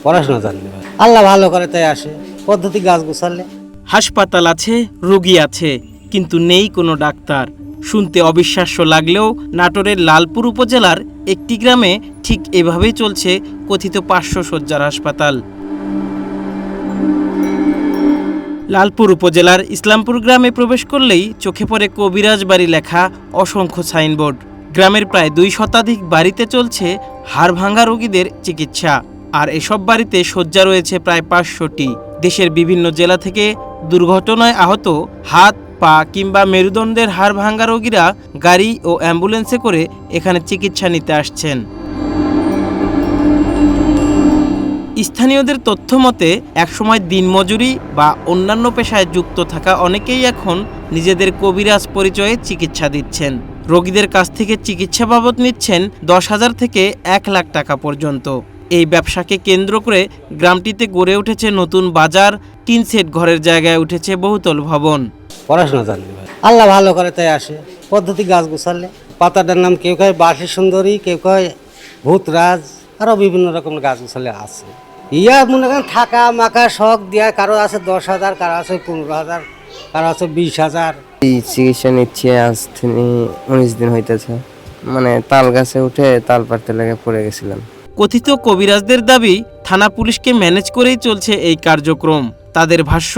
পড়াশোনা জানলে আল্লাহ ভালো করে তাই আসে পদ্ধতি গাছ গোছালে। হাসপাতাল আছে, রোগী আছে, কিন্তু নেই কোনো ডাক্তার। শুনতে অবিশ্বাস্য লাগলেও নাটোরের লালপুর উপজেলার একটি গ্রামে ঠিক এভাবেই চলছে কথিত 500 শয্যার হাসপাতাল। লালপুর উপজেলার ইসলামপুর গ্রামে প্রবেশ করলেই চোখে পড়ে কবিরাজ বাড়ি লেখা অসংখ্য সাইনবোর্ড। গ্রামের প্রায় 2 শতাধিক বাড়িতে চলছে হাড়ভাঙা রোগীদের চিকিৎসা, আর এসব বাড়িতে শয্যা রয়েছে প্রায় 500টি। দেশের বিভিন্ন জেলা থেকে দুর্ঘটনায় আহত হাত, পা কিংবা মেরুদণ্ডের হাড়ভাঙা রোগীরা গাড়ি ও অ্যাম্বুলেন্সে করে এখানে চিকিৎসা নিতে আসছেন। স্থানীয়দের তথ্য মতে একসময় দিনমজুরি বা অন্যান্য পেশায় যুক্ত থাকা অনেকেই এখন নিজেদের কবিরাজ পরিচয়ে চিকিৎসা দিচ্ছেন। রোগীদের কাছ থেকে চিকিৎসা বাবদ নিচ্ছেন 10,000 থেকে 1 লাখ টাকা পর্যন্ত। এই ব্যবসাকে কেন্দ্র করে গ্রামটিতে গড়ে উঠেছে নতুন বাজার, টিন সেট ঘরের জায়গায় উঠেছে বহুতল ভবন। পড়াশোনা জানলে আল্লাহ ভালো করে তাই আসে পদ্ধতি গাছ গোছালে। পাতাটার নাম কেউ কয় বাঁশি সুন্দরী, কেউ কয় ভূতরাজ, আরও বিভিন্ন রকমের গাছ গোছালে আছে। মনে করেন থাকা মাকা শখ দেওয়া, কারো আছে 10,000, কারো আছে 15,000, কারো আছে 20,000। এই চিকিৎসা নিচ্ছে আজ থেকে 19 দিন হইতেছে। মানে তাল গাছে উঠে তাল পাড়তে লেগে পড়ে গেছিলাম। কথিত কবিরাজদের দাবি থানা পুলিশকে ম্যানেজ করেই চলছে এই কার্যক্রম। তাদের ভাষ্য,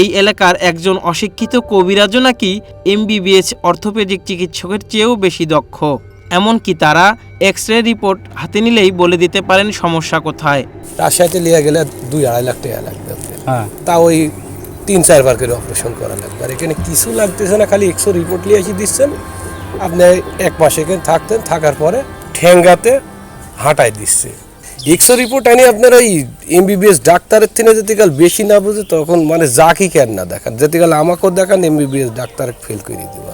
এই এলাকার একজন অশিক্ষিত কবিরাজও নাকি MBBS অর্থোপেডিক চিকিৎসকের চেয়েও বেশি দক্ষ। এমনকি তারা এক্স-রে রিপোর্ট হাতে নিলেই বলে দিতে পারেন সমস্যা কোথায়। রাজশাহীতে লিয়ে গেলে 2-2.5 লাখ টাকা লাগবে, তা ওই 3-4 বার করে অপারেশন করা লাগবে। আর এখানে কিছু লাগতেছে না, খালি এক্স-রে রিপোর্ট নিয়ে এসে দিচ্ছেন, আপনি 1 মাস এখানে থাকতেন, থাকার পরে ঠেঙ্গাতে হাঁটাই দিচ্ছে। এক্স-রে রিপোর্ট আনি আপনার ওই MBBS ডাক্তারের থেকে যদি কাল বেশি না বুঝে তখন মানে যা কি কেন না দেখান, যদি কাল আমাকেও দেখান MBBS ডাক্তার ফেল করে দিব।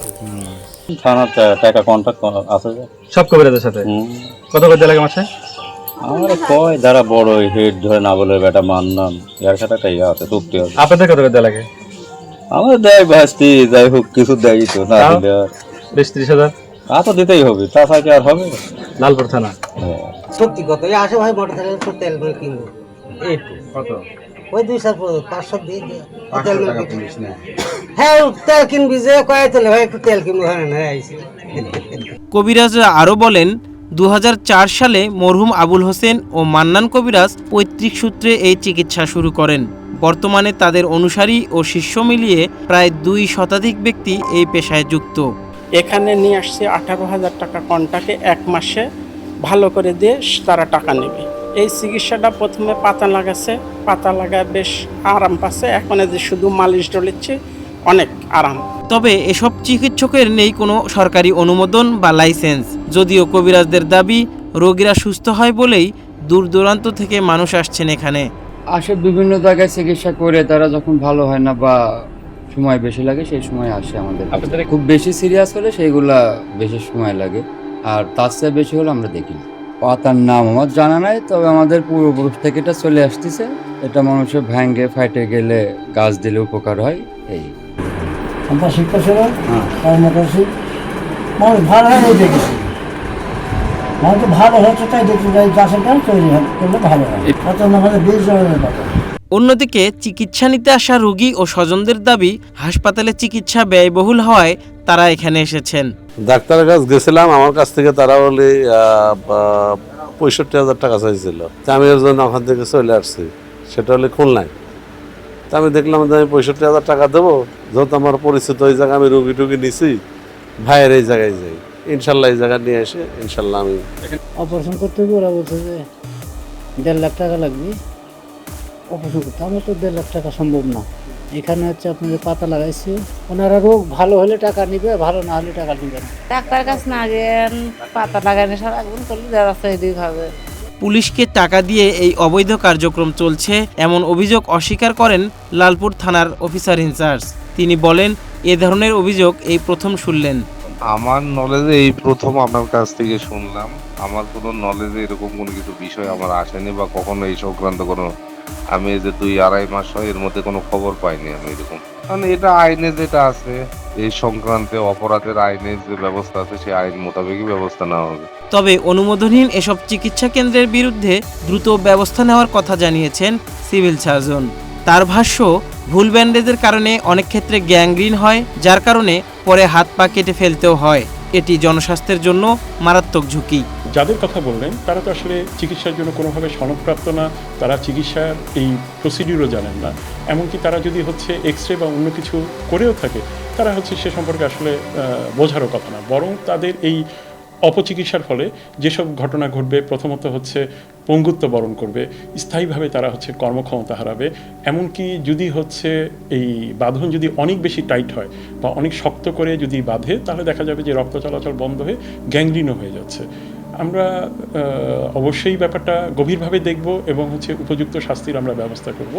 থানার টাকা কন্ট্যাক্ট আছে সব কবিরাজের সাথে। কত করে লাগে মাসে? আমার কয় যারা বড় হেড ধরে না বলে বেটা মানলাম, এর সাথে একটা ইয়ে আছে, চুক্তি আছে। আপনাদের কত করে লাগে? আমার দেয় ভাস্তি, যাই হোক কিছু দেয় তো না দিলে আর 20-30 হাজার তা তো দিতেই হবে, তাছাড়া কি আর হবে? লালপুর থানা। সত্যি কথা, এই আসে ভাই মোটরসাইকেল তেল করে কিনবো, এইটু কত? ওই 200-500 দিয়ে তেল কিনবি। হ্যাঁ তেল কিনবি যে কয় তেল ভাই, একটু তেল কিনবো, হয় না আইসি। কবিরাজরা আরও বলেন, 2004 সালে মরহুম আবুল হোসেন ও মান্নান কবিরাজ পৈতৃক সূত্রে এই চিকিৎসা শুরু করেন। বর্তমানে তাদের অনুসারী ও শিষ্য মিলিয়ে প্রায় 2 শতাধিক ব্যক্তি এই পেশায় যুক্ত। এখানে নিয়ে আসছে 18,000 টাকা কন্টাকে, 1 মাসে ভালো করে দিয়ে তারা টাকা নেবে। এই চিকিৎসাটা প্রথমে পাতা লাগাচ্ছে, পাতা লাগায় বেশ আরাম পাচ্ছে, এখন যে শুধু মালিশ ডলিচ্ছে, অনেক আরাম। তবে এসব চিকিৎসকের নেই কোনো সরকারি অনুমোদন বা লাইসেন্স। যদিও কবিরাজদের দাবি রোগীরা সুস্থ হয় বলেই দূর দূরান্ত থেকে মানুষ আসছেন এখানে। আসে বিভিন্ন জায়গায় চিকিৎসা করে, তারা যখন ভালো হয় না বা সময় বেশি লাগে সেই সময় আসে আমাদের। খুব বেশি সিরিয়াস হলে সেইগুলা বেশি সময় লাগে, আর তার চেয়ে বেশি হলে আমরা দেখি না। পাতার নাম আমার জানা নাই, তবে আমাদের পূর্বপুরুষ থেকে এটা চলে আসতেছে। এটা মানুষের ভেঙে ফাইটে গেলে গাছ দিলে উপকার হয়। এই আমরা শিক্ষা ছিল কর্ম করছি, মানুষ ভালো হয় দেখেছি, মানুষ ভালো হচ্ছে তাই দেখছি, গাছের গাছ তৈরি করলে ভালো হয়, অত না হলে 20 জনের কথা। অন্যদিকে চিকিৎসা নিতে আসা রোগী ও স্বজনদের দাবি, হাসপাতালে চিকিৎসা ব্যয়বহুল হওয়ায় তারা এখানে এসেছেন। ডাক্তারের কাছে গেছিলাম, আমার কাছ থেকে তারা বলে 65,000 টাকা চাইছিল। আমি এর জন্য ওখান থেকে চলে আসছি, সেটা হলে খুলনায়। তা আমি দেখলাম যে আমি 65,000 টাকা দেবো, যেহেতু আমার পরিচিত ওই জায়গায় আমি রুগী টুগি নিছি, ভাইয়ের এই জায়গায় যাই, ইনশাল্লাহ এই জায়গায় নিয়ে এসে ইনশাল্লাহ আমি অপারেশন করতে হবে। ওরা বলছে যে 1.5 লাখ টাকা লাগবে অপারেশন করতে। আমার তো 1.5 লাখ টাকা সম্ভব না। এখানে হচ্ছে আপনাদের পাতা লাগাইছে, ওনারা রোগ ভালো হলে টাকা নিবে, ভালো না হলে টাকা নিবে না। ডাক্তার কাছে না গেন, পাতা লাগানো সারাক্ষণ করলে যাচ্ছে এদিকে। পুলিশকে টাকা দিয়ে এই অবৈধ কার্যক্রম চলছে এমন অভিযোগ অস্বীকার করেন লালপুর থানার অফিসার ইনচার্জ। তিনি বলেন, এ ধরনের অভিযোগ এই প্রথম শুনলেন। আমার নলেজে এই প্রথম আপনার কাছ থেকে শুনলাম। আমার কোনো নলেজে এরকম কোনো কিছু বিষয় আমার আসেনি বা কখনো এই সংক্রান্ত কোনো আমি এই যে 2-2.5 মাস হয় এর মধ্যে কোনো খবর পাইনি আমি এরকম। কারণ এটা আইনে যেটা আছে এই সংক্রান্তে অপরাধের আইনে যে ব্যবস্থা আছে সেই আইন মোতাবেকই ব্যবস্থা নেওয়া হবে। তবে অনুমোদনহীন এসব চিকিৎসা কেন্দ্রের বিরুদ্ধে দ্রুত ব্যবস্থা নেওয়ার কথা জানিয়েছেন সিভিল সার্জন। তার ভাষ্য, ভুল ব্যান্ডেজের কারণে অনেক ক্ষেত্রে গ্যাংগ্রিন হয়, যার কারণে পরে হাত পা কেটে ফেলতেও হয়। এটি জনস্বাস্থ্যের জন্য মারাত্মক ঝুঁকি। যাদের কথা বললেন তারা তো আসলে চিকিৎসার জন্য কোনোভাবে সনদপ্রাপ্ত না, তারা চিকিৎসার এই প্রসিডিউরও জানেন না। এমনকি তারা যদি হচ্ছে এক্সরে বা অন্য কিছু করেও থাকে, তারা হচ্ছে সে সম্পর্কে আসলে বোঝারও কথা না। বরং তাদের এই অপচিকিৎসার ফলে যেসব ঘটনা ঘটবে, প্রথমত হচ্ছে পঙ্গুত্ব বরণ করবে, স্থায়ীভাবে তারা হচ্ছে কর্মক্ষমতা হারাবে। এমনকি যদি হচ্ছে এই বাঁধন যদি অনেক বেশি টাইট হয় বা অনেক শক্ত করে যদি বাঁধে, তাহলে দেখা যাবে যে রক্ত চলাচল বন্ধ হয়ে গ্যাংগ্রিনও হয়ে যাচ্ছে। আমরা অবশ্যই ব্যাপারটা গভীরভাবে দেখব এবং হচ্ছে উপযুক্ত শাস্তির আমরা ব্যবস্থা করব।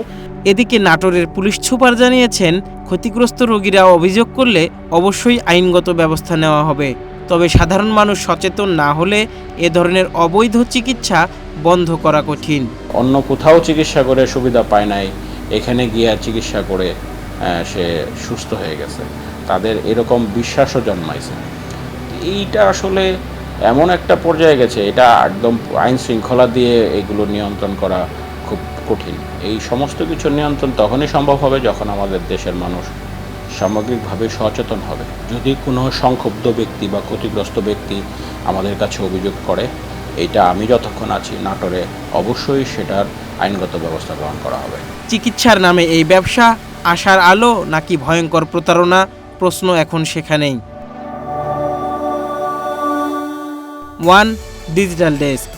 এদিকে নাটোরের পুলিশ সুপার জানিয়েছেন, ক্ষতিগ্রস্ত রোগীরা অভিযোগ করলে অবশ্যই আইনগত ব্যবস্থা নেওয়া হবে। তবে সাধারণ মানুষ সচেতন না হলে এ ধরনের অবৈধ চিকিৎসা বন্ধ করা কঠিন। অন্য কোথাও চিকিৎসা করে সুবিধা পায় নাই, এখানে গিয়ে চিকিৎসা করে সে সুস্থ হয়ে গেছে, তাদের এরকম বিশ্বাসও জন্মাইছে। এইটা আসলে এমন একটা পর্যায়ে গেছে, এটা একদম আইন শৃঙ্খলা দিয়ে এগুলো নিয়ন্ত্রণ করা খুব কঠিন। এই সমস্ত কিছু নিয়ন্ত্রণ তখনই সম্ভব হবে যখন আমাদের দেশের মানুষ সামগ্রিকভাবে সচেতন হবে। যদি কোনো সংক্ষুব্ধ ব্যক্তি বা ক্ষতিগ্রস্ত ব্যক্তি আমাদের কাছে অভিযোগ করে, এটা আমি যতক্ষণ আছি নাটোরে, অবশ্যই সেটার আইনগত ব্যবস্থা গ্রহণ করা হবে। চিকিৎসার নামে এই ব্যবসা আশার আলো নাকি ভয়ঙ্কর প্রতারণা, প্রশ্ন এখন সেখানেই। One digital desk.